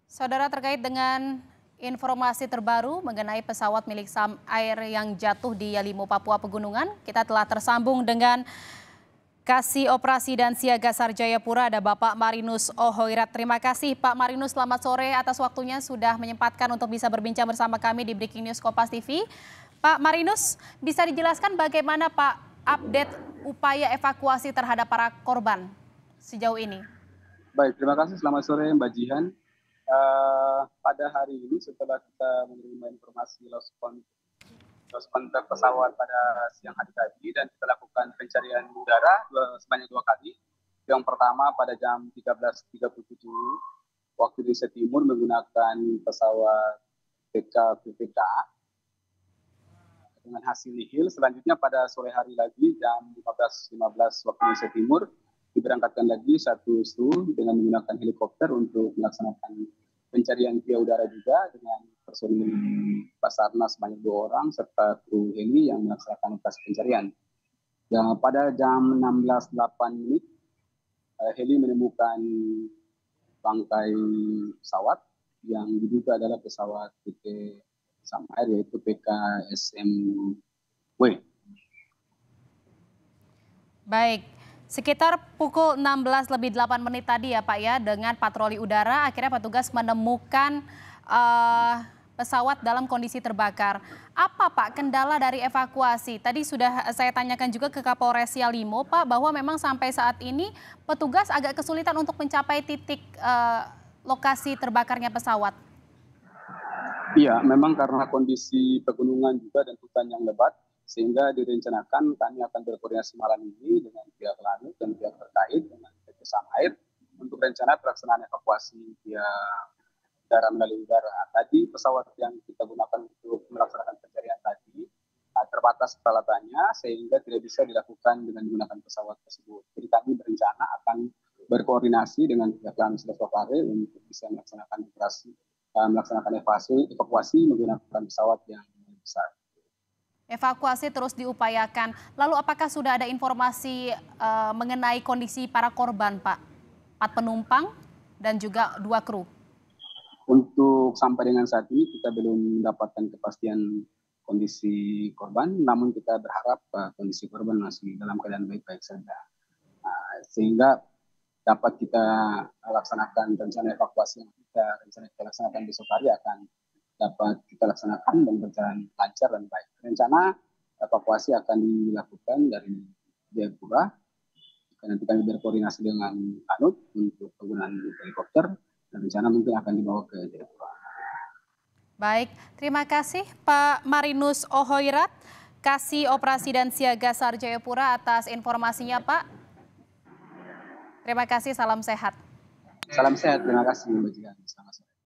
Saudara, terkait dengan informasi terbaru mengenai pesawat milik Sam Air yang jatuh di Yalimo, Papua Pegunungan, kita telah tersambung dengan Kasih Operasi dan Siaga SAR Jayapura, ada Bapak Marinus Ohoirat. Terima kasih Pak Marinus, selamat sore atas waktunya sudah menyempatkan untuk bisa berbincang bersama kami di Breaking News Kompas TV. Pak Marinus, bisa dijelaskan bagaimana Pak update upaya evakuasi terhadap para korban sejauh ini? Baik, terima kasih. Selamat sore Mbak Jihan. Pada hari ini setelah kita menerima informasi lost contact pesawat pada siang hari tadi dan kita lakukan pencarian udara sebanyak 2 kali. Yang pertama pada jam 13.37 waktu Indonesia Timur menggunakan pesawat PKPPK dengan hasil nihil. Selanjutnya pada sore hari lagi jam 15.15 waktu Indonesia Timur diberangkatkan lagi satu kru dengan menggunakan helikopter untuk melaksanakan pencarian via udara juga dengan personil Basarnas sebanyak 2 orang serta kru heli yang melaksanakan operasi pencarian. Dan pada jam 16.08 heli menemukan bangkai pesawat yang diduga adalah pesawat PT Sam Air yaitu PKSMW. Baik. Sekitar pukul 16:08 tadi ya Pak ya, dengan patroli udara akhirnya petugas menemukan pesawat dalam kondisi terbakar. Apa Pak kendala dari evakuasi? Tadi sudah saya tanyakan juga ke Kapolres Yalimo Pak, bahwa memang sampai saat ini petugas agak kesulitan untuk mencapai titik lokasi terbakarnya pesawat. Iya, memang karena kondisi pegunungan juga dan hutan yang lebat, sehingga direncanakan kami akan berkoordinasi malam ini dengan pihak lanut dan pihak terkait dengan PT Sam Air untuk rencana pelaksanaan evakuasi via udara melalui udara. Tadi pesawat yang kita gunakan untuk melaksanakan pencarian tadi terbatas peralatannya sehingga tidak bisa dilakukan dengan menggunakan pesawat tersebut. Jadi kami berencana akan berkoordinasi dengan pihak lanut Silvapare untuk bisa melaksanakan evakuasi menggunakan pesawat yang besar. Evakuasi terus diupayakan. Lalu apakah sudah ada informasi mengenai kondisi para korban Pak? 4 penumpang dan juga 2 kru. Untuk sampai dengan saat ini kita belum mendapatkan kepastian kondisi korban, namun kita berharap kondisi korban masih dalam keadaan baik-baik saja. Sehingga dapat kita laksanakan rencana evakuasi yang kita laksanakan besok hari akan dapat kita laksanakan dan berjalan lancar dan baik. Rencana evakuasi akan dilakukan dari Jayapura. Nanti kami berkoordinasi dengan lanut untuk penggunaan helikopter dan rencana mungkin akan dibawa ke Jayapura. Baik, terima kasih Pak Marinus Ohoirat, Kasih Operasi dan Siaga SAR Jayapura atas informasinya Pak. Terima kasih, salam sehat. Salam sehat, terima kasih Mbak Jihan. Selamat sore.